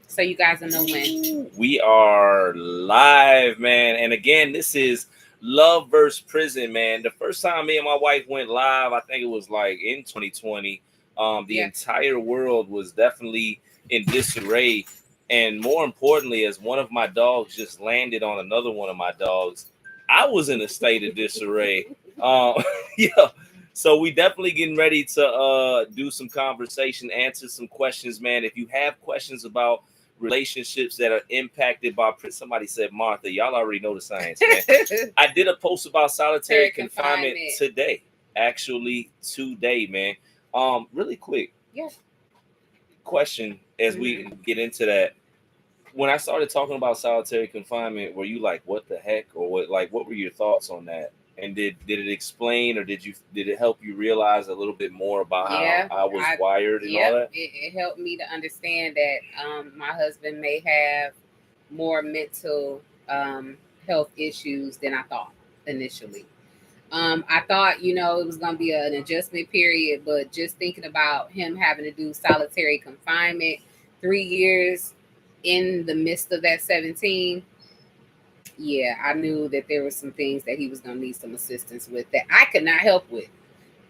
so you guys will know when. We are live, man. And again, this is Love versus Prison, man. The first time me and my wife went live, I think it was like in 2020. The Yeah. entire world was definitely in disarray. And more importantly, as one of my dogs just landed on another one of my dogs, I was in a state of disarray. Yeah. So we definitely getting ready to do some conversation, answer some questions, man. If you have questions about relationships that are impacted by somebody said Martha, y'all already know the science, man. I did a post about solitary Terry confinement confinement. today, actually today, man. Really quick Yeah. question as we Mhm. get into that. When I started talking about solitary confinement, were you like, "What the heck?" or what? Like, what were your thoughts on that? And did it explain, or did it help you realize a little bit more about how Yeah. I was I. wired and all Yep. that? It helped me to understand that my husband may have more mental health issues than I thought initially. I thought, it was going to be an adjustment period, but just thinking about him having to do solitary confinement 3 years in the midst of that 17, yeah, I knew that there were some things that he was going to need some assistance with that I could not help with.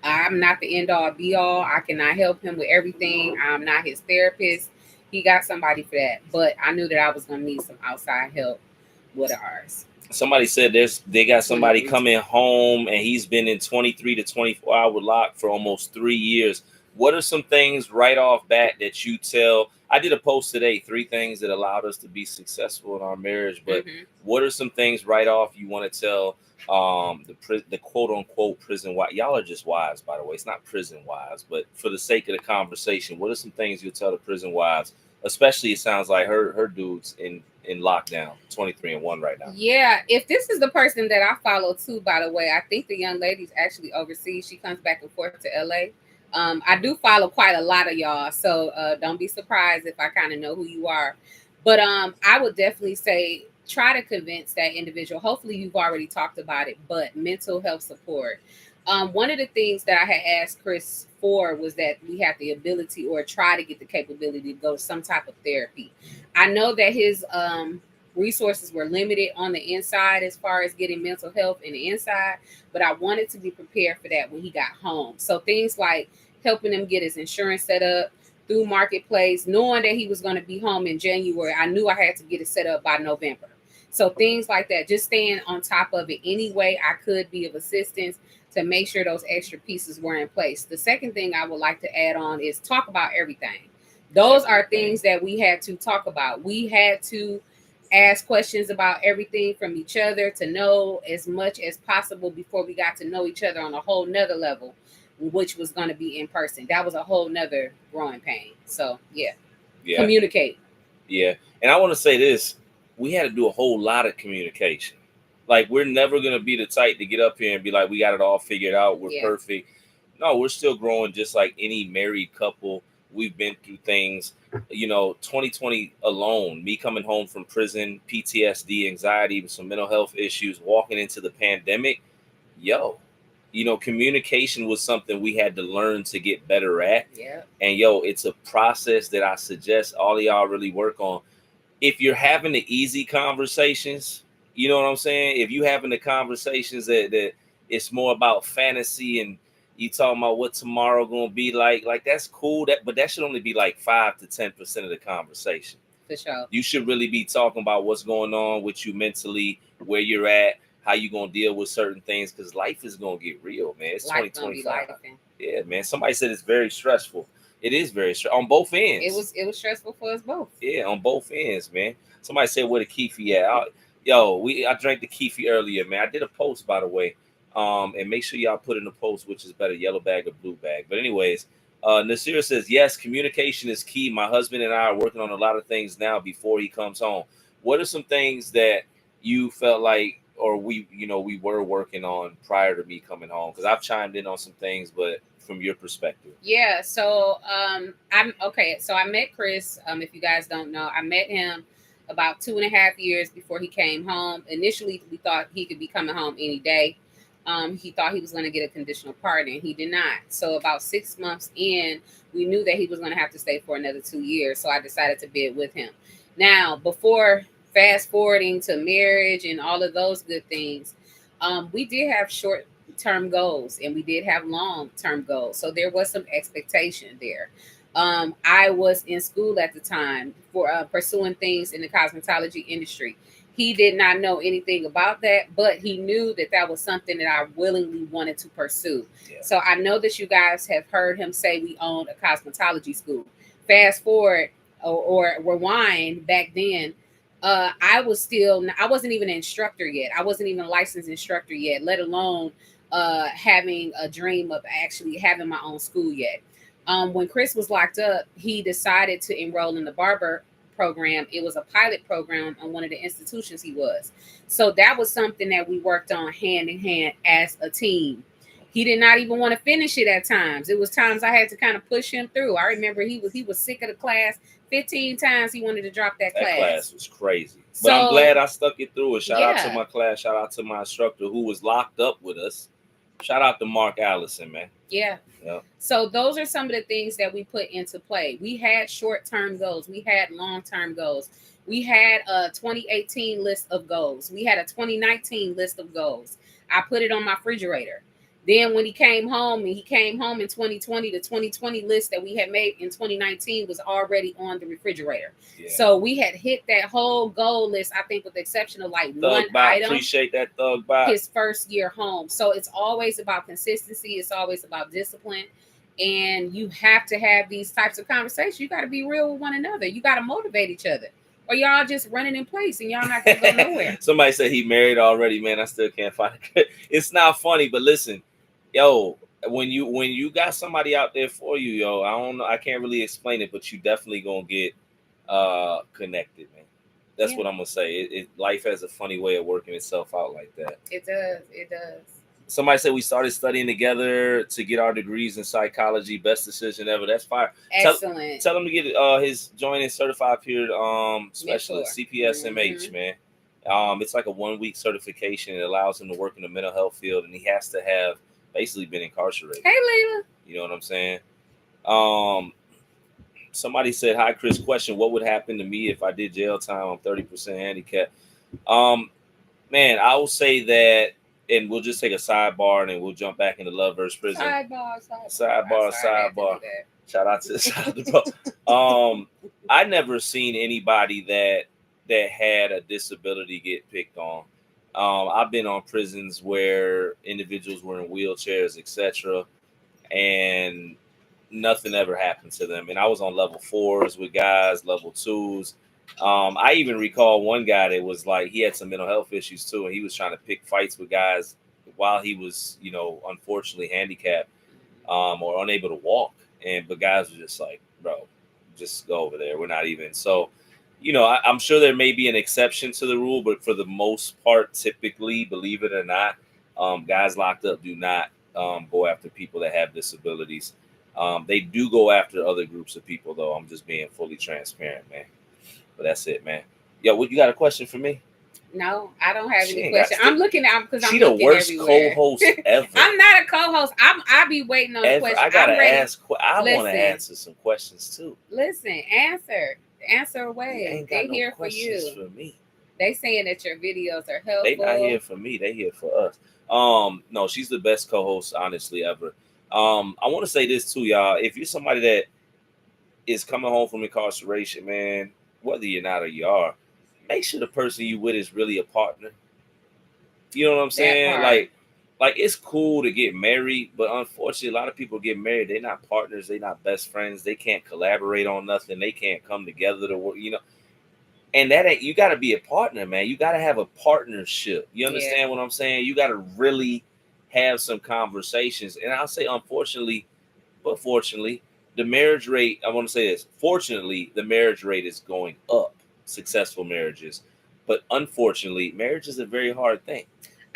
I'm not the end all be all. I cannot help him with everything. I'm not his therapist. He got somebody for that. But I knew that I was going to need some outside help with ours. Somebody said they got somebody 23. coming home and he's been in 23 to 24-hour lock for almost 3 years. What are some things right off bat that you tell? I did a post today, 3 things that allowed us to be successful in our marriage. But Mm-hmm. what are some things right off you want to tell the quote unquote prison wives? Y'all are just wives, by the way. It's not prison wives, but for the sake of the conversation, what are some things you'll tell the prison wives? Especially, it sounds like her dudes in lockdown, 23-1 right now. Yeah, if this is the person that I follow too, by the way, I think the young lady's actually overseas. She comes back and forth to LA. I do follow quite a lot of y'all, so don't be surprised if I kind of know who you are. But I would definitely say try to convince that individual. Hopefully, you've already talked about it, but mental health support. One of the things that I had asked Chris for was that we have the ability or try to get the capability to go to some type of therapy. I know that his resources were limited on the inside as far as getting mental health in the inside, but I wanted to be prepared for that when he got home. So things like helping him get his insurance set up through Marketplace, knowing that he was going to be home in January, I knew I had to get it set up by November. So things like that, just staying on top of it any way I could be of assistance to make sure those extra pieces were in place. The second thing I would like to add on is talk about everything. Those are things that we had to talk about. We had to ask questions about everything from each other to know as much as possible before we got to know each other on a whole nother level, which was going to be in person. That was a whole nother growing pain. So yeah, Yeah, communicate. yeah. And I want to say this: we had to do a whole lot of communication. Like, we're never gonna be the type to get up here and be like, we got it all figured out, we're Yeah. perfect. No, we're still growing just like any married couple. We've been through things. 2020 alone, me coming home from prison, PTSD, anxiety, some mental health issues, walking into the pandemic. Yo, communication was something we had to learn to get better at. Yeah. And it's a process that I suggest all of y'all really work on. If you're having the easy conversations, you know what I'm saying? If you having the conversations that it's more about fantasy and you talking about what tomorrow gonna be like that's cool. But that should only be like 5 to 10% of the conversation. For sure. You should really be talking about what's going on with you mentally, where you're at, how you gonna deal with certain things, because life is gonna get real, man. It's Life gonna be 2025. life. Yeah, man. Somebody said it's very stressful. It is very stressful on both ends. It was stressful for us both. Yeah, on both ends, man. Somebody said where the Keefe at. I drank the Keefe earlier, man. I did a post, by the way. And make sure y'all put in the post which is better, yellow bag or blue bag. But anyways, Nasir says yes, communication is key. My husband and I are working on a lot of things now before he comes home. What are some things that you felt like, or we were working on prior to me coming home? Because I've chimed in on some things, but from your perspective. Yeah, so I'm okay. So I met Chris. If you guys don't know, I met him about 2.5 years before he came home. Initially, we thought he could be coming home any day. He thought he was going to get a conditional pardon. He did not. So about 6 months in, we knew that he was going to have to stay for another 2 years. So I decided to bid with him. Now, before fast forwarding to marriage and all of those good things, we did have short term goals and we did have long term goals. So there was some expectation there. I was in school at the time for pursuing things in the cosmetology industry. He did not know anything about that, but he knew that that was something that I willingly wanted to pursue. Yeah. So I know that you guys have heard him say we owned a cosmetology school. Fast forward or rewind back then, I wasn't even an instructor yet. I wasn't even a licensed instructor yet, let alone having a dream of actually having my own school yet. When Chris was locked up, he decided to enroll in the barber program. It was a pilot program on one of the institutions he was. So that was something that we worked on hand in hand as a team. He did not even want to finish it at times. It was times I had to kind of push him through. I remember he was sick of the class. 15 times he wanted to drop that class. That class was crazy. So, but I'm glad I stuck it through. And shout out to yeah. my class. Shout out to my instructor who was locked up with us. Shout out to Mark Allison, man. Yeah. Yep. So those are some of the things that we put into play. We had short-term goals. We had long-term goals. We had a 2018 list of goals. We had a 2019 list of goals. I put it on my refrigerator. Then when he came home in 2020, the 2020 list that we had made in 2019 was already on the refrigerator. Yeah. So we had hit that whole goal list, I think, with the exception of like one item. Appreciate that, Thug Bot. His first year home. So it's always about consistency. It's always about discipline. And you have to have these types of conversations. You got to be real with one another. You got to motivate each other. Or y'all just running in place and y'all not going to go nowhere. Somebody said he married already, man. I still can't find it. It's not funny, but listen, yo, when you got somebody out there for you, yo, I don't know, I can't really explain it, but you definitely gonna get connected, man. That's what I'm gonna say. Life has a funny way of working itself out like that. It does. Somebody said we started studying together to get our degrees in psychology. Best decision ever. That's fire. Excellent. Tell him to get his joining certified period specialist, CPSMH, man. It's like a 1-week certification. It allows him to work in the mental health field, and he has to have basically been incarcerated. Hey, Leila. You know what I'm saying? Somebody said, hi, Chris, question, what would happen to me if I did jail time? I'm 30% handicapped. Man, I will say that, and we'll just take a sidebar and then we'll jump back into Love vs. Prison. Sidebar. Shout out to bro. I never seen anybody that had a disability get picked on. I've been on prisons where individuals were in wheelchairs, etc., and nothing ever happened to them. And I was on level 4s with guys, level 2s. I even recall one guy that was like, he had some mental health issues too, and he was trying to pick fights with guys while he was, unfortunately handicapped or unable to walk. But guys were just like, bro, just go over there. We're not even. So, I'm sure there may be an exception to the rule, but for the most part, typically, believe it or not, guys locked up do not go after people that have disabilities. They do go after other groups of people, though. I'm just being fully transparent, man. But that's it, man. Yo, what, you got a question for me? No, I don't have any question. I'm looking out because I'm looking everywhere. She the worst co-host ever. I'm not a co-host. I be waiting on a question. I gotta ask. I want to answer some questions too. Listen, answer away. They here for you. For me. They saying that your videos are helpful. They not here for me. They here for us. No, she's the best co-host, honestly, ever. I want to say this too, y'all. If you're somebody that is coming home from incarceration, man, whether you're not or you are, make sure the person you with is really a partner. You know what I'm saying? Like it's cool to get married, but unfortunately, a lot of people get married. They're not partners. They're not best friends. They can't collaborate on nothing. They can't come together to work, And that ain't, you got to be a partner, man. You got to have a partnership. You understand what I'm saying? You got to really have some conversations. And I'll say, unfortunately, but fortunately, the marriage rate, I want to say this, fortunately, the marriage rate is going up, successful marriages. But unfortunately, marriage is a very hard thing.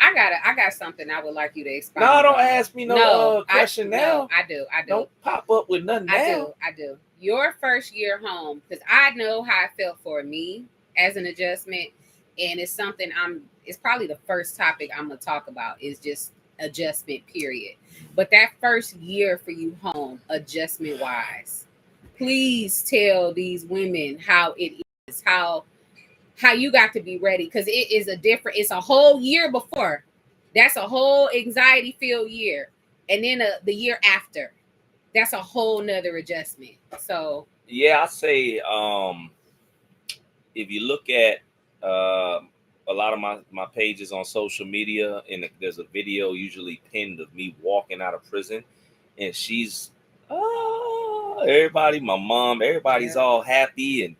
I got something I would like you to expound. No, don't ask me question now. No, I do. Don't pop up with nothing now. I do. Your first year home, because I know how it felt for me as an adjustment, and it's something it's probably the first topic I'm going to talk about, is just adjustment period. But that first year for you home, adjustment wise, please tell these women how it is, how you got to be ready, because it is it's a whole year before. That's a whole anxiety filled year. And then the year after, that's a whole nother adjustment. So yeah, I say if you look at a lot of my pages on social media, and there's a video usually pinned of me walking out of prison, and she's everybody, my mom, everybody's all happy, and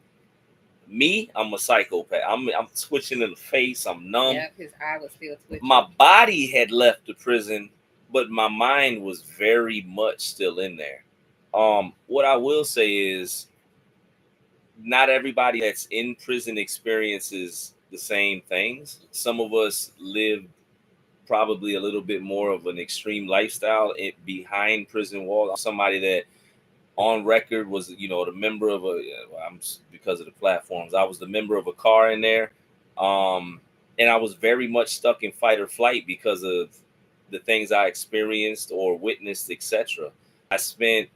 me, I'm a psychopath. I'm twitching in the face. I'm numb. Yep, his eye was still twitching. My body had left the prison, but my mind was very much still in there. What I will say is, not everybody that's in prison experiences the same things. Some of us live probably a little bit more of an extreme lifestyle behind prison walls. Somebody that on record was, the member of because of the platforms, I was the member of a car in there. And I was very much stuck in fight or flight because of the things I experienced or witnessed, etc. I spent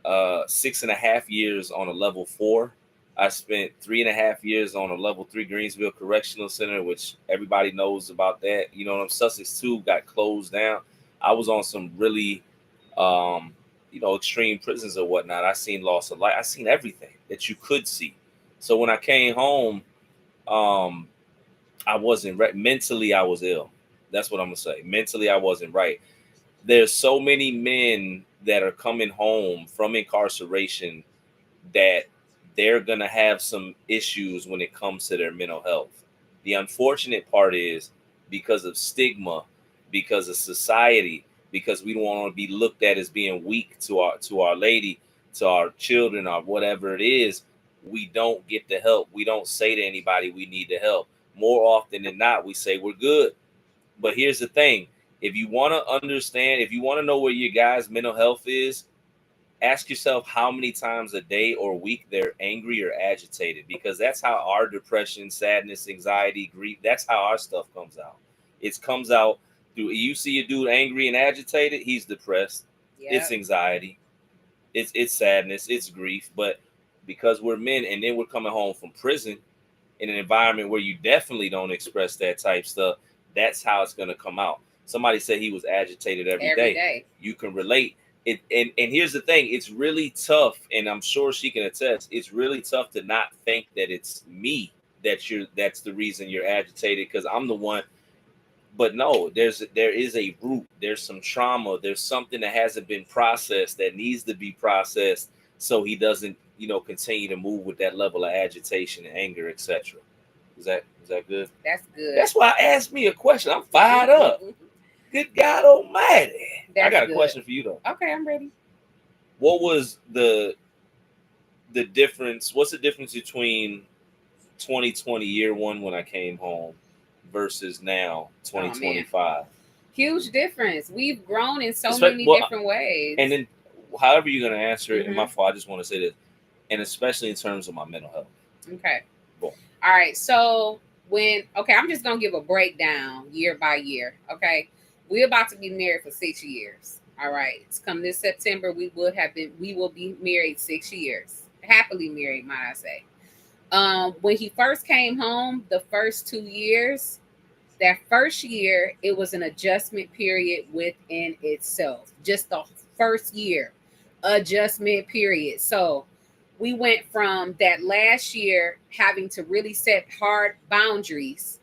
6.5 years on a level 4. I spent 3.5 years on a level 3 Greensville Correctional Center, which everybody knows about that. Sussex 2 got closed down. I was on some really, extreme prisons or whatnot. I seen loss of life. I seen everything that you could see. So when I came home, I wasn't right. Mentally, I was ill. That's what I'm gonna say. Mentally, I wasn't right. There's so many men that are coming home from incarceration that they're gonna have some issues when it comes to their mental health. The unfortunate part is, because of stigma, because of society, because we don't want to be looked at as being weak to our lady, to our children, or whatever it is, we don't get the help. We don't say to anybody we need the help. More often than not, we say we're good. But here's the thing. If you want to understand, if you want to know where your guy's mental health is, ask yourself how many times a day or week they're angry or agitated, because that's how our depression, sadness, anxiety, grief, that's how our stuff comes out. It comes out through, you see a dude angry and agitated, he's depressed. Yep. It's anxiety. It's sadness. It's grief. But because we're men and then we're coming home from prison in an environment where you definitely don't express that type stuff, that's how it's going to come out. Somebody said he was agitated every day. You can relate. And here's the thing, it's really tough, and I'm sure she can attest, it's really tough to not think that it's me that's the reason you're agitated, because I'm the one. But no, there is a root, there's some trauma, there's something that hasn't been processed that needs to be processed, so he doesn't continue to move with that level of agitation and anger, etc. Is that good? That's good. That's why I asked me a question. I'm fired up. Good God Almighty. I got a question for you though. Okay, I'm ready. What was the difference? What's the difference between 2020 year one when I came home versus now 2025? Huge difference. We've grown in so many different ways. And then however you're gonna answer it, and my fault, I just want to say this, and especially in terms of my mental health. Okay. Boom. All right. So I'm just gonna give a breakdown year by year. Okay. We're about to be married for 6 years. All right. It's come this September. We will be married 6 years. Happily married, might I say. When he first came home, the first 2 years, that first year, it was an adjustment period within itself. Just the first year, adjustment period. So we went from that last year having to really set hard boundaries,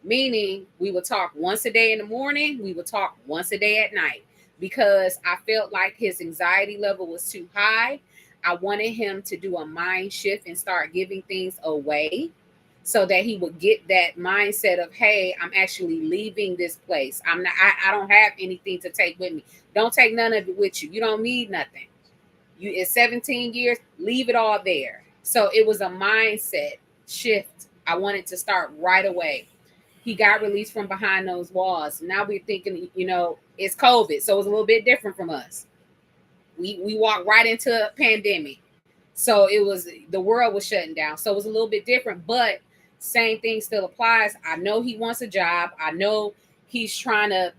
meaning we would talk once a day in the morning, we would talk once a day at night, because I felt like his anxiety level was too high. I wanted him to do a mind shift and start giving things away so that he would get that mindset of, hey, I'm actually leaving this place. I don't have anything to take with me. Don't take none of it with you. You don't need nothing. It's 17 years, leave it all there. So it was a mindset shift. I wanted to start right away. He got released from behind those walls. Now we're thinking, it's COVID, so it's a little bit different from us. We walked right into a pandemic. So the world was shutting down. So it was a little bit different, but same thing still applies. I know he wants a job. I know he's trying to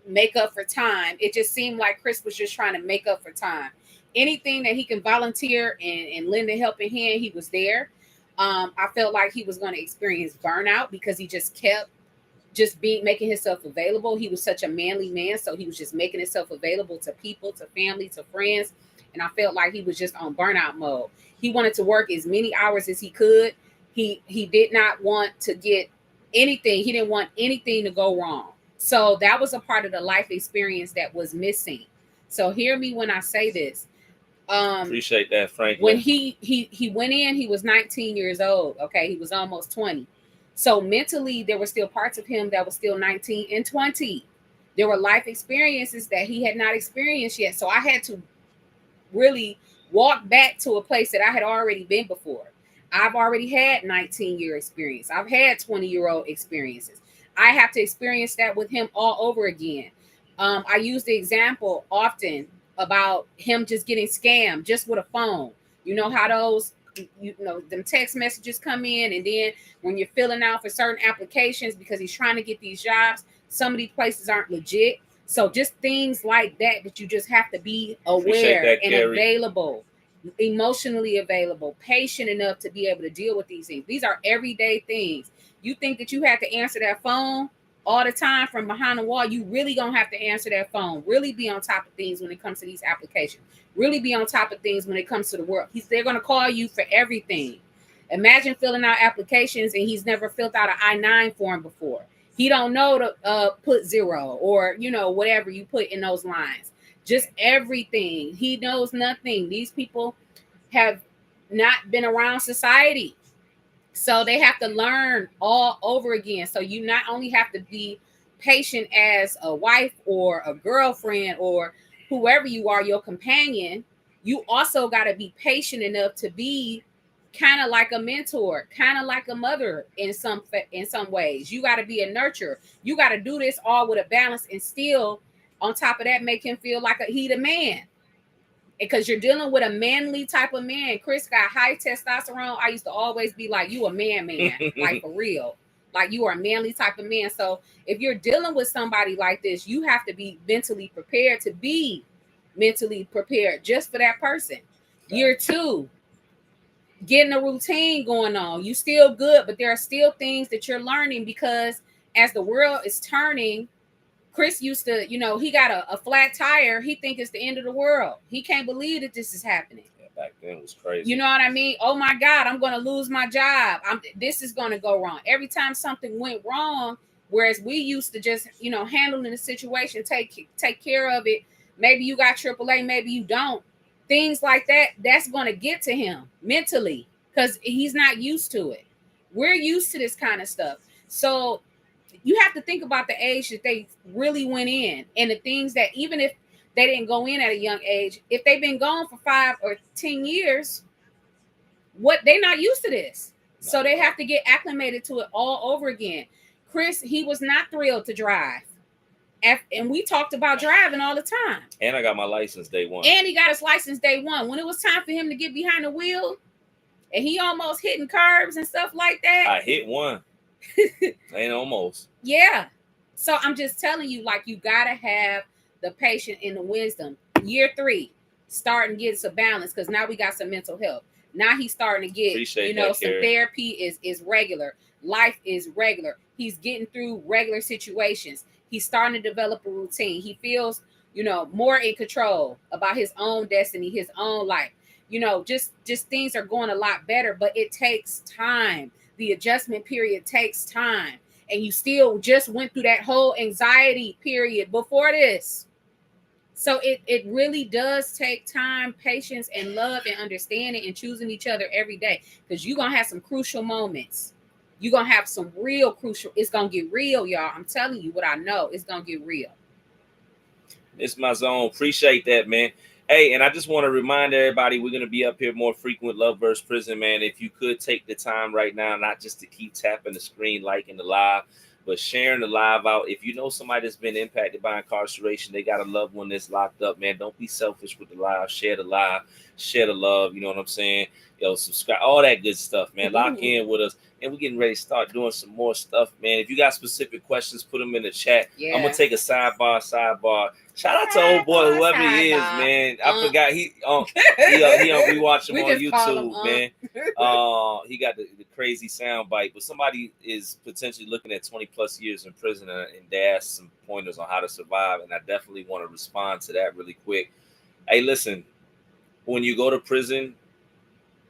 make up for time. It just seemed like Chris was just trying to make up for time. Anything that he can volunteer and lend a helping hand, he was there. I felt like he was going to experience burnout because he just kept just making himself available. He was such a manly man, so he was just making himself available to people, to family, to friends, and I felt like he was just on burnout mode. He wanted to work as many hours as he could. He did not want to get anything. He didn't want anything to go wrong. So that was a part of the life experience that was missing. So hear me when I say this. Appreciate that, Franklin. When he went in, he was 19 years old. Okay, he was almost 20. So mentally, there were still parts of him that was still 19 and 20. There were life experiences that he had not experienced yet. So I had to really walk back to a place that I had already been before. I've already had 19-year experience. I've had 20-year-old experiences. I have to experience that with him all over again. I use the example often about him just getting scammed just with a phone. You know how those, them text messages come in, and then when you're filling out for certain applications because he's trying to get these jobs, some of these places aren't legit. So just things like that you just have to be aware and available, emotionally available, patient enough to be able to deal with these things. These are everyday things. You think that you have to answer that phone all the time from behind the wall, you really gonna have to answer that phone. Really be on top of things when it comes to these applications. Really be on top of things when it comes to the work. They're gonna call you for everything. Imagine filling out applications and he's never filled out an I-9 form before. He don't know to put 0 or whatever you put in those lines. Just everything. He knows nothing. These people have not been around society. So they have to learn all over again. So you not only have to be patient as a wife or a girlfriend or whoever you are, your companion, you also got to be patient enough to be kind of like a mentor, kind of like a mother in some ways. You got to be a nurturer. You got to do this all with a balance and still on top of that make him feel like he the man. Because you're dealing with a manly type of man. Chris got high testosterone. I used to always be like, you a man, like for real. Like you are a manly type of man. So if you're dealing with somebody like this, you have to be mentally prepared to be mentally prepared just for that person. Year 2, getting a routine going on. You still good, but there are still things that you're learning because as the world is turning, Chris used to, he got a flat tire. He think it's the end of the world. He can't believe that this is happening. Yeah, back then it was crazy. You know what I mean? Oh my God, I'm going to lose my job. This is going to go wrong. Every time something went wrong, whereas we used to just, handling the situation, take care of it. Maybe you got AAA, maybe you don't. Things like that, that's going to get to him mentally because he's not used to it. We're used to this kind of stuff. So you have to think about the age that they really went in and the things that even if they didn't go in at a young age, if they've been gone for 5 or 10 years, they're not used to this. So they have to get acclimated to it all over again. Chris, he was not thrilled to drive. And we talked about driving all the time. And I got my license day 1. And he got his license day 1. When it was time for him to get behind the wheel and he almost hitting curbs and stuff like that. I hit one. Ain't almost. Yeah. So I'm just telling you, like, you gotta have the patience and the wisdom. Year 3, starting to get some balance because now we got some mental health. Now he's starting to get, some therapy is regular. Life is regular. He's getting through regular situations. He's starting to develop a routine. He feels, more in control about his own destiny, his own life. Just things are going a lot better, but it takes time. The adjustment period takes time. And you still just went through that whole anxiety period before this. So it really does take time, patience, and love and understanding and choosing each other every day. Because you're going to have some crucial moments. You're going to have some real crucial. It's going to get real, y'all. I'm telling you what I know. It's going to get real. It's my zone. Appreciate that, man. Hey, and I just want to remind everybody we're going to be up here more frequent, Love vs. Prison, man. If you could take the time right now, not just to keep tapping the screen, liking the live, But sharing the live out. If you know somebody that's been impacted by incarceration, they got a loved one that's locked up, man. Don't be selfish with the live. Share the live, share the love. You know what I'm saying? Yo, subscribe, all that good stuff, man. Lock in with us. And we're getting ready to start doing some more stuff, man. If you got specific questions, put them in the chat. I'm gonna take a sidebar. Shout out to old boy, whoever he is, man. I forgot we watch him on YouTube, man. He got the crazy sound bite, but somebody is potentially looking at 20 plus years in prison, and they asked some pointers on how to survive, and I definitely want to respond to that really quick. Hey, listen, when you go to prison,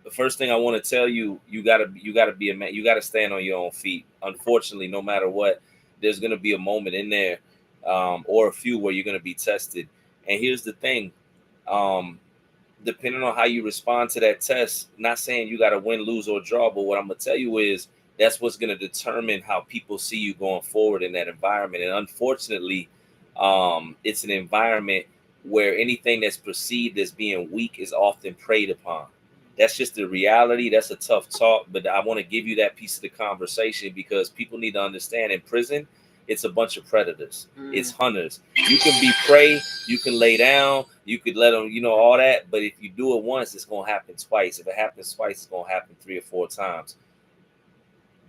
the first thing I want to tell you, you gotta be a man. You gotta stand on your own feet. Unfortunately, no matter what, there's gonna be a moment in there, or a few where you're gonna be tested. And here's the thing, depending on how you respond to that test, not saying you gotta win, lose, or draw, but what I'm gonna tell you is that's what's gonna determine how people see you going forward in that environment. And unfortunately, it's an environment where anything that's perceived as being weak is often preyed upon. That's just the reality. That's a tough talk, but I want to give you that piece of the conversation because people need to understand in prison, it's a bunch of predators. It's hunters. You can be prey, you can lay down, you could let them, all that. But if you do it once, it's going to happen twice. If it happens twice, it's going to happen 3 or 4 times.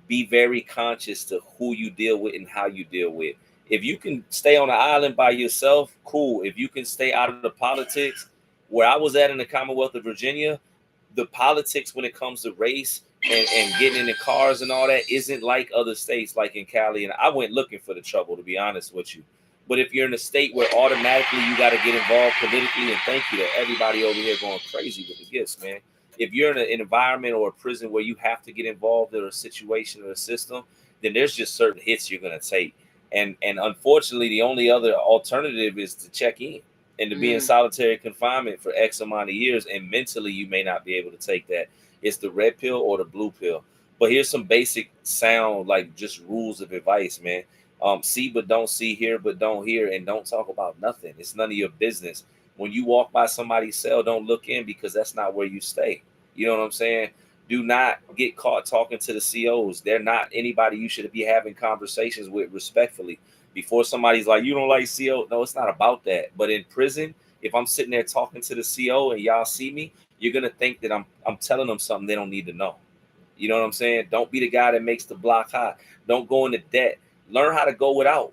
Be very conscious to who you deal with and how you deal with. If you can stay on an island by yourself, cool. If you can stay out of the politics, where I was at in the Commonwealth of Virginia, the politics when it comes to race and getting in the cars and all that isn't like other states like in Cali. And I went looking for the trouble, to be honest with you. But if you're in a state where automatically you got to get involved politically, and thank you to everybody over here going crazy with the gifts, man. If you're in an environment or a prison where you have to get involved in a situation or a system, then there's just certain hits you're going to take. And unfortunately, the only other alternative is to check in and to be in solitary confinement for X amount of years. And mentally, you may not be able to take that. It's the red pill or the blue pill. But here's some basic sound, like just rules of advice, man. See but don't see, hear but don't hear, and don't talk about nothing. It's none of your business. When you walk by somebody's cell, don't look in because that's not where you stay. You know what I'm saying? Do not get caught talking to the COs. They're not anybody you should be having conversations with respectfully. Before somebody's like, you don't like CO. No, it's not about that. But in prison, if I'm sitting there talking to the CO and y'all see me, you're going to think that I'm telling them something they don't need to know. You know what I'm saying? Don't be the guy that makes the block hot. Don't go into debt. Learn how to go without.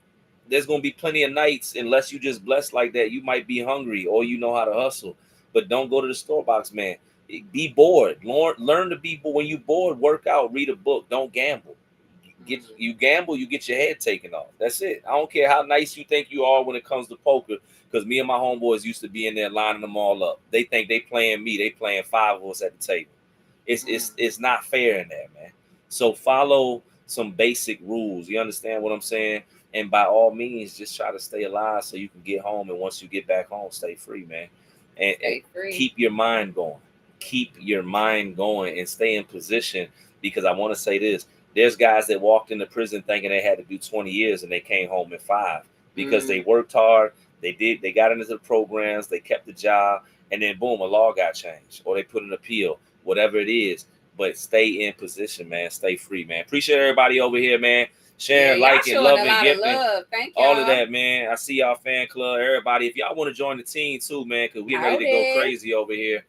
There's going to be plenty of nights, unless you just blessed like that, you might be hungry or you know how to hustle. But don't go to the store box, man. Be bored. Learn to be bored. When you bored, work out, read a book. Don't gamble. You gamble, you get your head taken off. That's it. I don't care how nice you think you are when it comes to poker, because me and my homeboys used to be in there lining them all up. They think they playing me. They playing 5 of us at the table. It's not fair in there, man. So follow some basic rules. You understand what I'm saying? And by all means, just try to stay alive so you can get home. And once you get back home, stay free, man. And keep your mind going. Keep your mind going and stay in position, because I want to say this. There's guys that walked into prison thinking they had to do 20 years and they came home in 5 because they worked hard. They got into the programs, they kept the job, and then boom, a law got changed or they put an appeal, whatever it is. But stay in position, man. Stay free, man. Appreciate everybody over here, man. Sharing, liking, loving, gifting, Thank all of that, man. I see y'all fan club, everybody. If y'all want to join the team too, man, because we're ready to go crazy over here.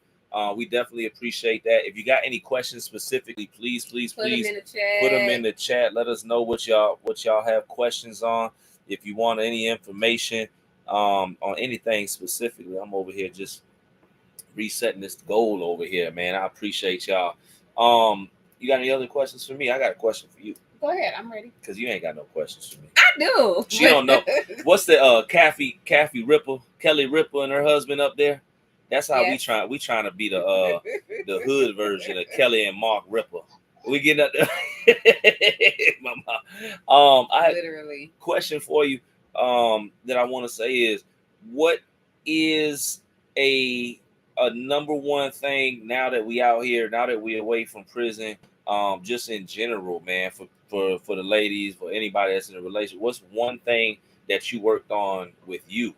We definitely appreciate that. If you got any questions specifically, please put them in the chat. Let us know what y'all have questions on. If you want any information on anything specifically, I'm over here just resetting this goal over here, man. I appreciate y'all. You got any other questions for me? I got a question for you. Go ahead, I'm ready. Because you ain't got no questions for me. I do. She don't know. What's the Kathy Ripple, Kelly Ripple and her husband up there? That's how we trying to be the hood version of Kelly and Mark Ripple. We getting up there. Literally. Question for you that I want to say is, what is a number one thing now that we out here, now that we away from prison, just in general, man, for the ladies, for anybody that's in a relationship, what's one thing that you worked on with you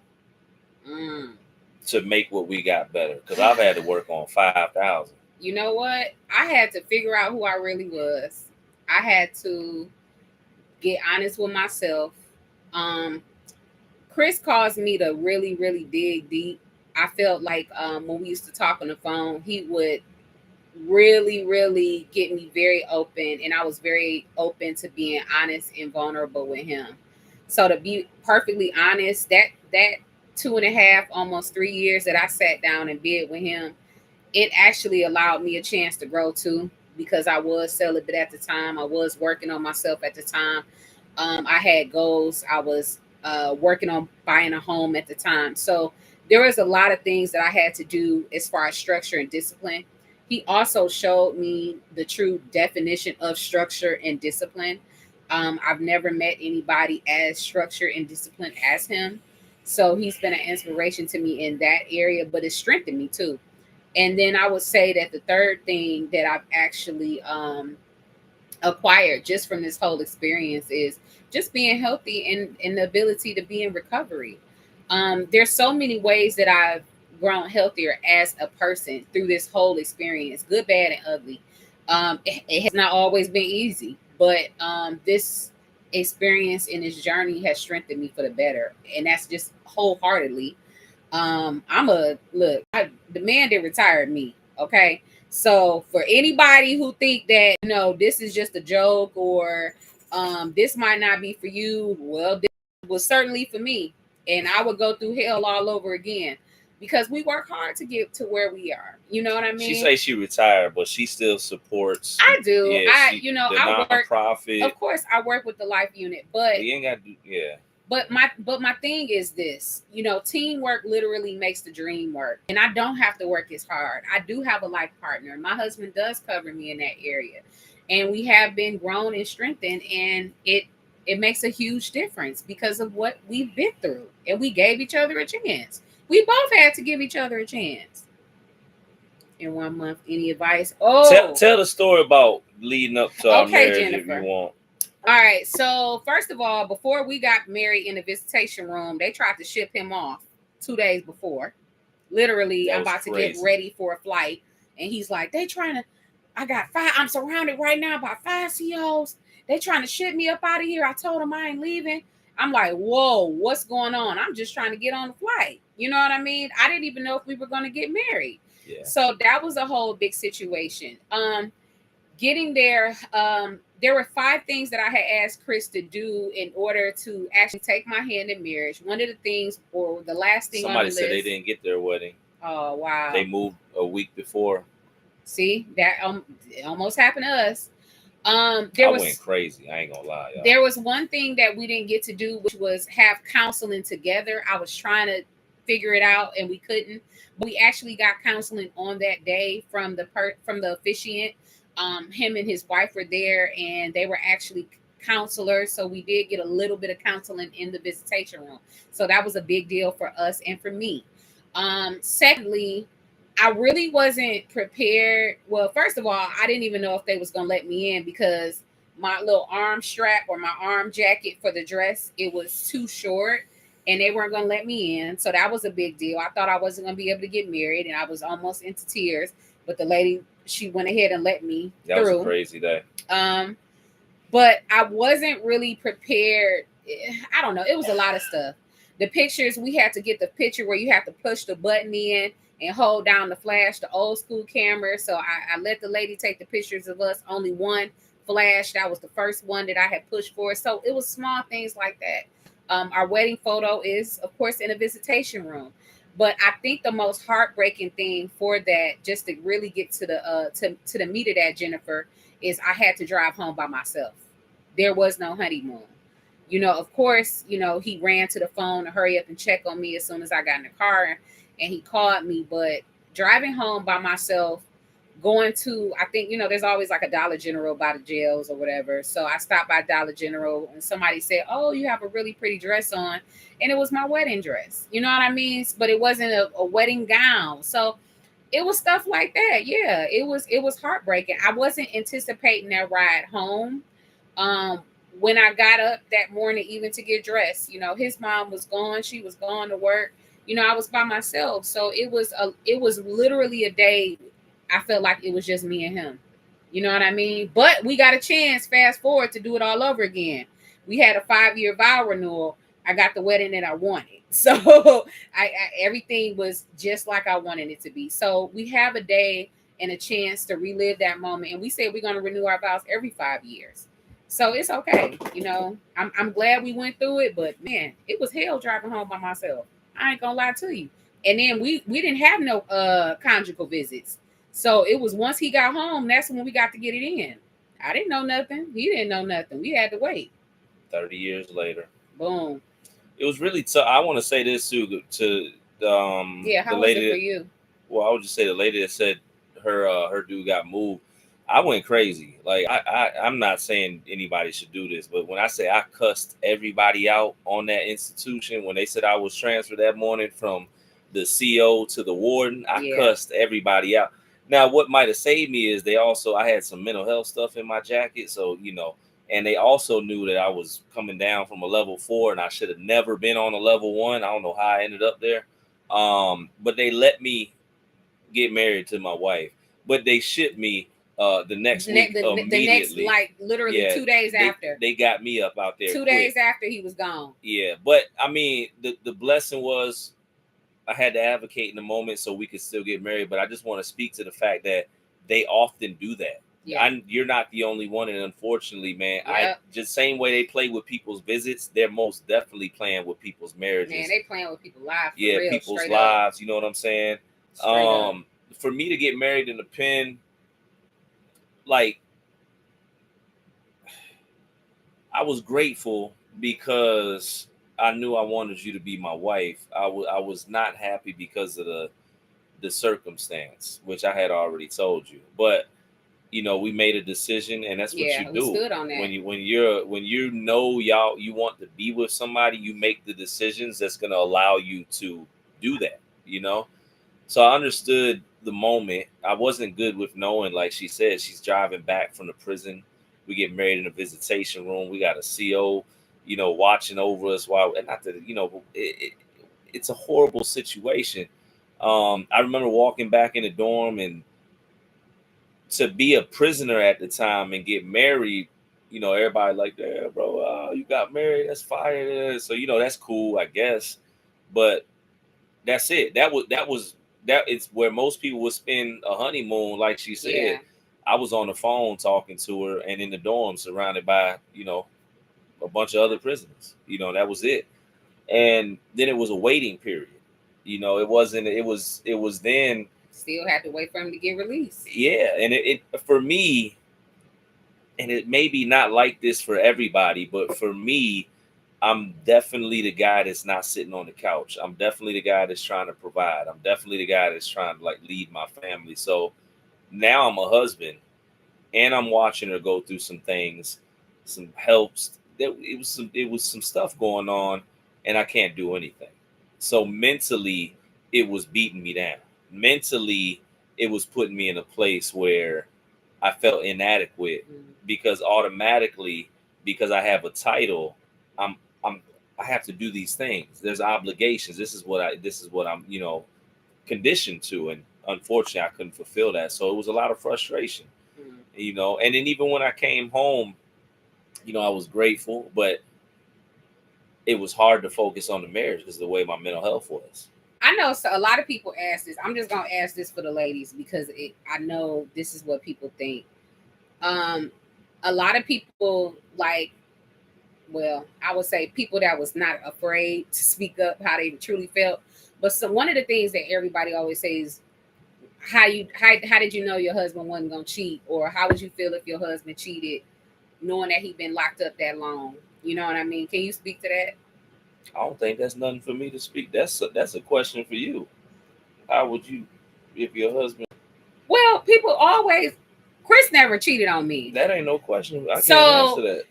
to make what we got better? Because I've had to work on 5,000. You know what? I had to figure out who I really was. I had to get honest with myself. Um, Chris caused me to really, really dig deep. I felt like when we used to talk on the phone, he would really, really get me very open, and I was very open to being honest and vulnerable with him. So to be perfectly honest, that 2.5, almost 3 years that I sat down and bid with him, it actually allowed me a chance to grow too, because I was celibate at the time. I was working on myself at the time. I had goals. I was working on buying a home at the time. So there was a lot of things that I had to do as far as structure and discipline. He also showed me the true definition of structure and discipline. I've never met anybody as structured and disciplined as him. So he's been an inspiration to me in that area, but it strengthened me too. And then I would say that the third thing that I've actually acquired just from this whole experience is just being healthy and the ability to be in recovery. There's so many ways that I've grown healthier as a person through this whole experience, good, bad, and ugly. It has not always been easy, but this experience and this journey has strengthened me for the better. And that's just wholeheartedly. I'm a look, the man that retired me. Okay. So for anybody who think that this is just a joke, or this might not be for you, well, this was certainly for me, and I would go through hell all over again, because we work hard to get to where we are. You know what I mean? She say she retired, but she still supports. I do. Yeah, the I work. nonprofit. Of course, I work with the Life Unit, but you ain't got to. Yeah. But my thing is this, teamwork literally makes the dream work. And I don't have to work as hard. I do have a life partner. My husband does cover me in that area. And we have been grown and strengthened, and it makes a huge difference because of what we've been through. And we gave each other a chance. We both had to give each other a chance. In 1 month, any advice? Tell the story about leading up to our marriage, Jennifer, if you want. All right. So first of all, before we got married in the visitation room, they tried to ship him off 2 days before. Literally, I'm about to get ready for a flight. And he's like, I'm surrounded right now by 5 CEOs. They trying to ship me up out of here. I told them I ain't leaving. I'm like, whoa, what's going on? I'm just trying to get on the flight. You know what I mean? I didn't even know if we were going to get married. Yeah. So that was a whole big situation. Getting there, there were 5 things that I had asked Chris to do in order to actually take my hand in marriage. One of the things, or the last thing somebody on the said list, they didn't get their wedding. Oh, wow. They moved a week before. See, that it almost happened to us. I went crazy. I ain't gonna lie, y'all. There was one thing that we didn't get to do, which was have counseling together. I was trying to figure it out, and we couldn't. But we actually got counseling on that day from the officiant. Him and his wife were there, and they were actually counselors. So we did get a little bit of counseling in the visitation room. So that was a big deal for us and for me. Secondly, I really wasn't prepared. Well, first of all, I didn't even know if they was going to let me in, because my little arm strap or my arm jacket for the dress, it was too short, and they weren't going to let me in. So that was a big deal. I thought I wasn't going to be able to get married, and I was almost into tears. But the lady, she went ahead and let me through. That was a crazy day. But I wasn't really prepared. I don't know. It was a lot of stuff. The pictures, we had to get the picture where you have to push the button in and hold down the flash, the old school camera. So I let the lady take the pictures of us. Only one flash. That was the first one that I had pushed for. So it was small things like that. Our wedding photo is, of course, in a visitation room. But I think the most heartbreaking thing for that, just to really get to the to the meat of that, Jennifer, is I had to drive home by myself. There was no honeymoon. Of course, he ran to the phone to hurry up and check on me as soon as I got in the car, and he called me. But driving home by myself, going to, I think, there's always like a Dollar General by the jails or whatever. So I stopped by Dollar General, and somebody said, "Oh, you have a really pretty dress on." And it was my wedding dress. You know what I mean? But it wasn't a wedding gown. So it was stuff like that. Yeah, it was heartbreaking. I wasn't anticipating that ride home. When I got up that morning, even to get dressed, his mom was gone. She was gone to work. I was by myself. So it was literally a day. I felt like it was just me and him. You know what I mean? But we got a chance, fast forward, to do it all over again. we had a 5-year vow renewal. I got the wedding that I wanted. So everything was just like I wanted it to be. So we have a day and a chance to relive that moment. And we said we're going to renew our vows every 5 years. So it's okay. I'm glad we went through it, but man, it was hell driving home by myself. I ain't gonna lie to you. And then we didn't have no conjugal visits. So it was once he got home, that's when we got to get it in. I didn't know nothing. He didn't know nothing. We had to wait. 30 years later. Boom. It was really tough. I want to say this to Yeah, how the was lady it for you? well, I would just say the lady that said her dude got moved. I went crazy. Like I'm not saying anybody should do this, but when I say I cussed everybody out on that institution when they said I was transferred that morning from the CO to the warden, I cussed everybody out. Now, what might have saved me is I had some mental health stuff in my jacket, so and they also knew that I was coming down from a level 4, and I should have never been on a level 1. I don't know how I ended up there, but they let me get married to my wife, but they shipped me the next week immediately. The next, like literally 2 days after. They got me up out there 2 days after he was gone. Yeah, but I mean, the blessing was I had to advocate in the moment so we could still get married. But I just want to speak to the fact that they often do that. Yeah. You're not the only one, and unfortunately, man, I just same way they play with people's visits, they're most definitely playing with people's marriages. Man, they playing with people's lives. Yeah, real, people's lives. Up. You know what I'm saying? Up. For me to get married in the pen, like I was grateful because I knew I wanted you to be my wife. I was not happy because of the circumstance, which I had already told you. But we made a decision, and that's what you do. Stood on that. When you know you want to be with somebody, you make the decisions that's going to allow you to do that. So I understood the moment. I wasn't good with knowing, like she said, she's driving back from the prison. We get married in a visitation room. We got a CO, watching over us while, and not that, it's a horrible situation. I remember walking back in the dorm, and to be a prisoner at the time and get married, everybody like, yeah, bro, you got married. That's fire. So, that's cool, I guess. But that's it. That it's where most people would spend a honeymoon, like she said. Yeah. I was on the phone talking to her and in the dorm surrounded by, a bunch of other prisoners. That was it. And then it was a waiting period. It was then. Still had to wait for him to get released. Yeah. And it for me, and it may be not like this for everybody, but for me, I'm definitely the guy that's not sitting on the couch. I'm definitely the guy that's trying to provide. I'm definitely the guy that's trying to lead my family. So now I'm a husband, and I'm watching her go through some things, some helps. It was some stuff going on, and I can't do anything. So mentally, it was beating me down. Mentally, it was putting me in a place where I felt inadequate because automatically, because I have a title, I have to do these things. There's obligations. This is what I'm, conditioned to. And unfortunately, I couldn't fulfill that. So it was a lot of frustration, and then even when I came home, I was grateful, but it was hard to focus on the marriage because of the way my mental health was. I know a lot of people ask this. I'm just going to ask this for the ladies because I know this is what people think. A lot of people I would say people that was not afraid to speak up how they truly felt. But one of the things that everybody always says, how did you know your husband wasn't going to cheat? Or how would you feel if your husband cheated knowing that he'd been locked up that long? You know what I mean? Can you speak to that? I don't think that's nothing for me to speak. That's a question for you. How would you, if your husband? Well, people always, Chris never cheated on me. That ain't no question. I can't answer that.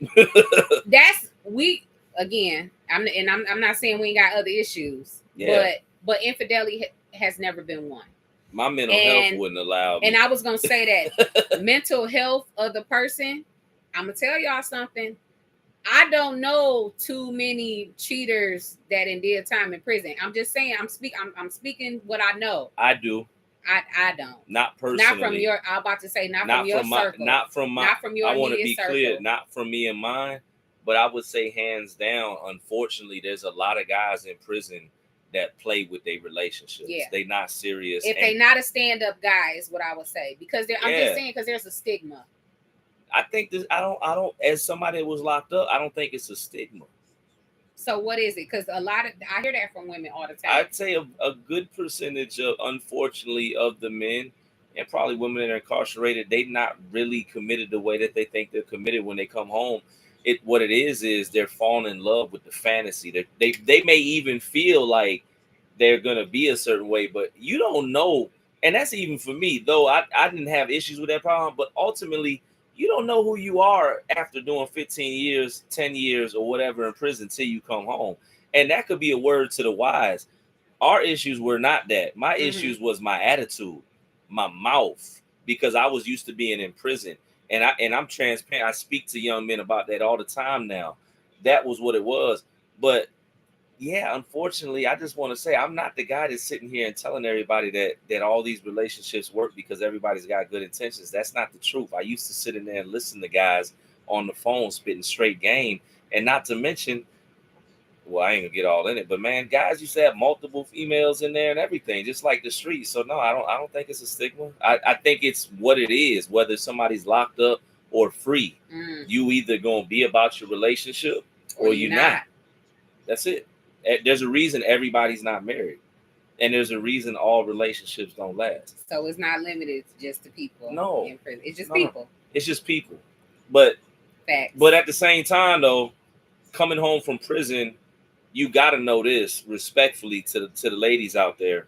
I'm not saying we ain't got other issues. Yeah. But infidelity has never been one. My mental health wouldn't allow me. And I was gonna say that mental health of the person, I'm gonna tell y'all something. I don't know too many cheaters that did time in prison. I'm just saying. I'm speaking what I know. I do. I don't. Not personally. Not from your. I'm about to say not from your circle. Not from your. I want to be clear. Not from me and mine. But I would say hands down, unfortunately, there's a lot of guys in prison that play with their relationships. Yeah. They not serious. If they not a stand-up guy is what I would say. Because I'm just saying because there's a stigma. I think this I don't as somebody that was locked up, I don't think it's a stigma. So what is it? Because I hear that from women all the time. I'd say a good percentage of, unfortunately, of the men and probably women that are incarcerated, they not really committed the way that they think they're committed when they come home. What it is they're falling in love with the fantasy. They may even feel like they're gonna be a certain way, but you don't know. And that's even for me, though I didn't have issues with that problem, but ultimately you don't know who you are after doing 15 years, 10 years, or whatever in prison till you come home. And that could be a word to the wise. Our issues were not that. My issues was my attitude, my mouth, because I was used to being in prison. And I'm transparent. I speak to young men about that all the time now. That was what it was. But yeah, unfortunately, I just want to say I'm not the guy that's sitting here and telling everybody that all these relationships work because everybody's got good intentions. That's not the truth. I used to sit in there and listen to guys on the phone spitting straight game, and not to mention, well, I ain't gonna get all in it, but man, guys used to have multiple females in there and everything, just like the streets. So no, I don't think it's a stigma. I think it's what it is. Whether somebody's locked up or free, you either gonna be about your relationship or you're not. That's it. There's a reason everybody's not married, and there's a reason all relationships don't last. So it's not limited just to people. No, in prison. It's just people. It's just people. But facts. But at the same time, though, coming home from prison, you got to know this respectfully to the ladies out there.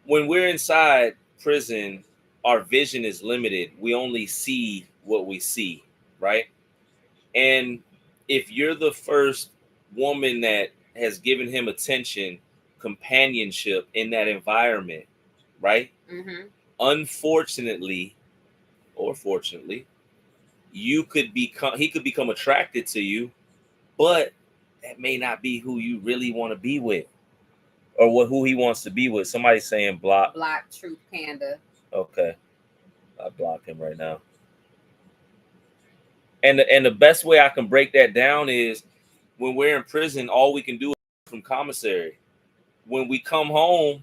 When we're inside prison, our vision is limited. We only see what we see, right? And if you're the first woman that has given him attention, companionship in that environment, right? Unfortunately, or fortunately, he could become attracted to you, but that may not be who you really want to be with, or who he wants to be with. Somebody's saying block Truth Panda. Okay, I block him right now. And the best way I can break that down is when we're in prison, all we can do is from commissary. When we come home,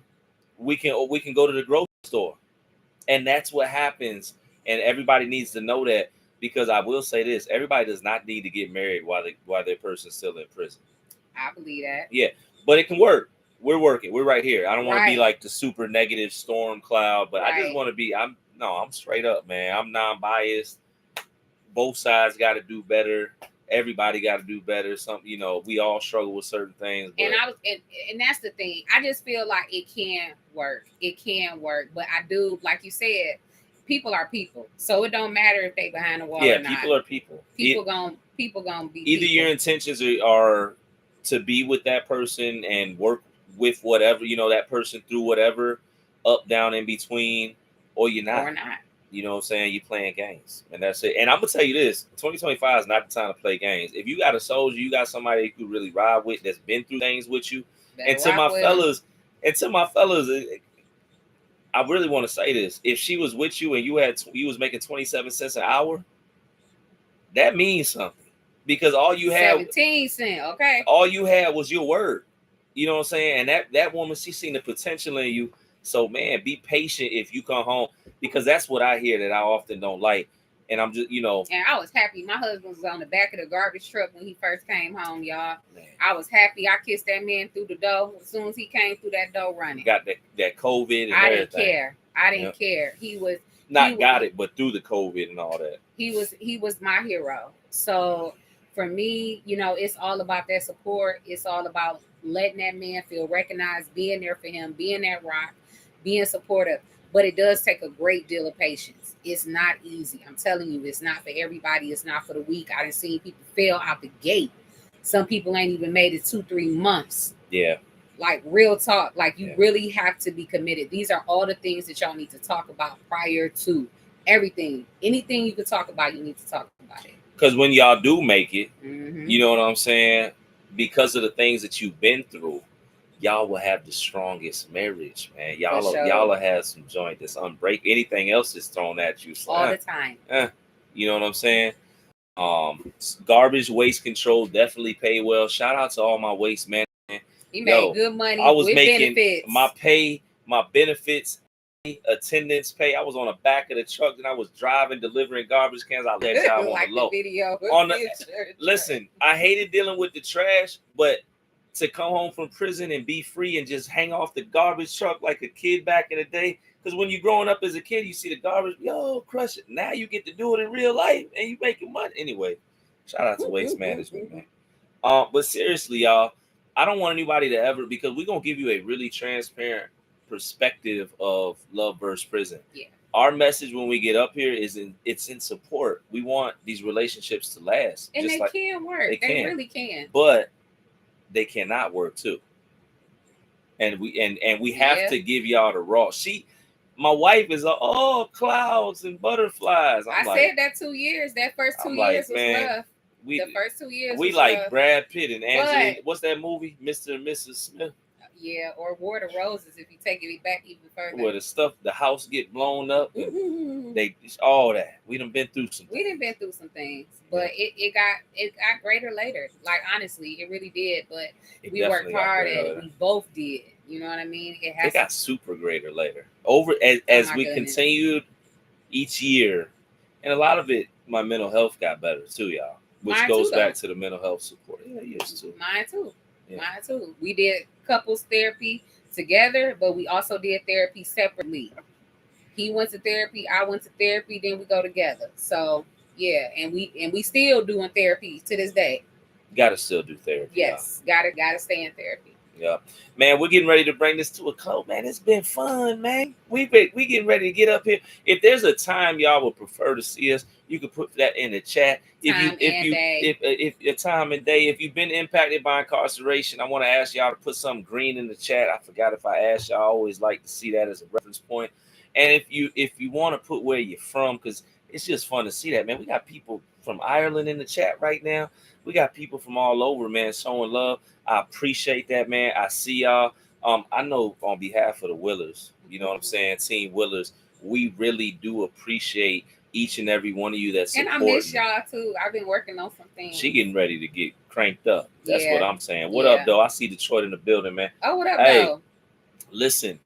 we can go to the grocery store, and that's what happens. And everybody needs to know that, because I will say this: everybody does not need to get married while their person's still in prison. I believe that. Yeah, but it can work. We're working. We're right here. I don't want to be like the super negative storm cloud, but I just want to be. I'm straight up, man. I'm non-biased. Both sides got to do better. Everybody got to do better. We all struggle with certain things. But... And that's the thing. I just feel like it can work. It can work, but I do, like you said, people are people. So it don't matter if they behind the wall or not. Yeah, people are people. People gonna be. Either people. Your intentions are to be with that person and work with whatever that person through whatever, up, down, in between, or you're not. Or not. You know what I'm saying? You're playing games, and that's it. And I'm gonna tell you this: 2025 is not the time to play games. If you got a soldier, you got somebody you could really ride with, that's been through things with you. And to my fellas, I really want to say this: if she was with you and you was making 27 cents an hour, that means something, because all you had 17 cents. Okay, all you had was your word. You know what I'm saying? And that woman, she seen the potential in you. So man, be patient if you come home, because that's what I hear that I often don't like. And I'm just, And I was happy. My husband was on the back of the garbage truck when he first came home, y'all. Man. I was happy. I kissed that man through the door as soon as he came through that door running. Got that COVID and I everything. I didn't care. He was but through the COVID and all that. He was my hero. So for me, it's all about that support. It's all about letting that man feel recognized, being there for him, being that rock, being supportive. But it does take a great deal of patience. It's not easy. I'm telling you, it's not for everybody. It's not for the weak. I done seen people fail out the gate. Some people ain't even made it 2-3 months. Yeah. Like, real talk. Like, you really have to be committed. These are all the things that y'all need to talk about prior to everything. Anything you can talk about, you need to talk about it. Because when y'all do make it, you know what I'm saying? Because of the things that you've been through, y'all will have the strongest marriage, man. Y'all will have some joint that's unbreak. Anything else is thrown at you. So, all the time. You know what I'm saying? Garbage waste control definitely pay well. Shout out to all my waste man. He made good money. I was with making benefits. my pay, my benefits, attendance pay. I was on the back of the truck and I was driving, delivering garbage cans. I let y'all like on the low. Video. On the, listen, I hated dealing with the trash, but to come home from prison and be free and just hang off the garbage truck like a kid back in the day. Because when you're growing up as a kid, you see the garbage, yo, crush it. Now you get to do it in real life and you making money. Anyway, shout out to Waste Management, man. But seriously, y'all, I don't want anybody to ever, because we're going to give you a really transparent perspective of Love versus Prison. Yeah. Our message when we get up here is it's in support. We want these relationships to last. And just they can work. They really can. But they cannot work too. And we have to give y'all the raw. My wife is clouds and butterflies. I said that 2 years. That first 2 years was rough. The first 2 years we was like rough. Brad Pitt and Angela. What's that movie? Mr. and Mrs. Smith. Yeah, or War of Roses if you take it back even further. Where the house get blown up. They all that. We done been through some things. But it got greater later. Like honestly, it really did. But we worked hard at it. We both did. You know what I mean? It got super greater later. As we continued each year, and a lot of it, my mental health got better too, y'all. Which goes back to the mental health support. Yeah, yours too. Mine too. Yeah. Mine too. We did couples therapy together, but we also did therapy separately. He went to therapy, I went to therapy, then we go together. So yeah, and we still doing therapy to this day. Gotta still do therapy. Yes, gotta stay in therapy. Yeah, man, we're getting ready to bring this to a close, man. It's been fun, man. We getting ready to get up here. If there's a time y'all would prefer to see us, you can put that in the chat. If your time and day, if you've been impacted by incarceration, I want to ask y'all to put something green in the chat. I forgot if I asked y'all. I always like to see that as a reference point. And if you want to put where you're from, because it's just fun to see that, man. We got people from Ireland in the chat right now. We got people from all over, man, showing love. I appreciate that, man. I see y'all. I know on behalf of the Willers, you know what I'm saying, Team Willers, we really do appreciate each and every one of you that's supporting. And I miss y'all too. I've been working on some things. She getting ready to get cranked up. That's what I'm saying. What up, though? I see Detroit in the building, man. Oh, what up, though? Listen,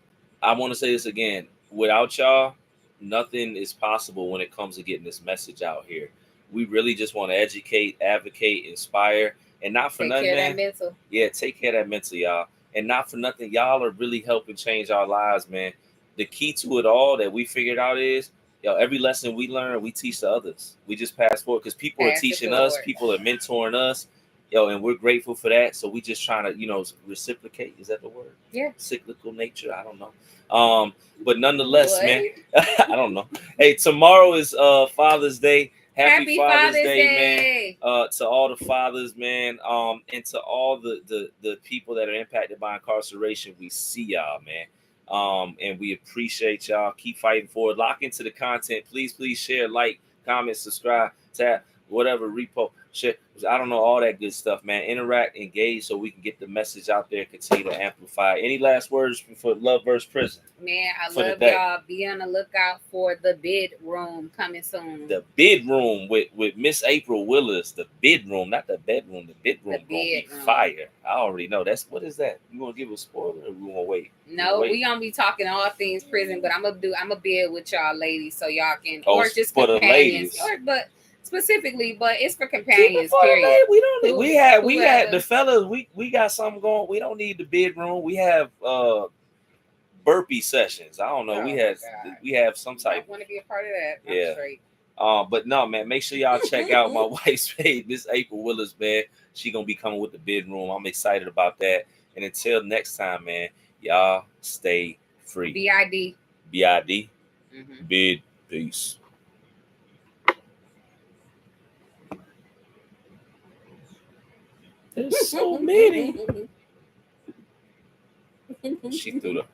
I want to say this again. Without y'all, nothing is possible when it comes to getting this message out here. We really just want to educate, advocate, inspire, and not for nothing, man. Take care of that mental. Yeah, take care of that mental, y'all. And not for nothing, y'all are really helping change our lives, man. The key to it all that we figured out is, every lesson we learn, we teach to others. We just pass forward because people are teaching us, people are mentoring us, and we're grateful for that. So we just trying to, reciprocate. Is that the word? Yeah. Cyclical nature. I don't know. But nonetheless, man, I don't know. Hey, tomorrow is Father's Day. Happy Father's Day, man. To all the fathers, man. And to all the people that are impacted by incarceration, we see y'all, man. And we appreciate y'all. Keep fighting for it. Lock into the content. Please share, like, comment, subscribe, tap, whatever, repo, share. I don't know, all that good stuff, man. Interact, engage, so we can get the message out there, continue to amplify. Any last words for Love versus Prison? Man, I love y'all. Be on the lookout for the bid room coming soon. The bid room with Miss April Willis. The bid room, not the bedroom. The bid room gonna be fire. I already know. What is that? You want to give a spoiler, or we gonna wait? No, we gonna be talking all things prison, but I'm gonna bid with y'all ladies so y'all can, or just for companions, the ladies. But specifically, but it's for companions. Period. We don't. We had the fellas. We got something going. We don't need the bid room. We have burpee sessions. I don't know. We have some type. I want to be a part of that. Yeah. Straight. But no, man. Make sure y'all check out my wife's page, Miss April Willis, man. She gonna be coming with the bid room. I'm excited about that. And until next time, man, y'all stay free. BID. BID. Bid. Peace. There's so many. She threw the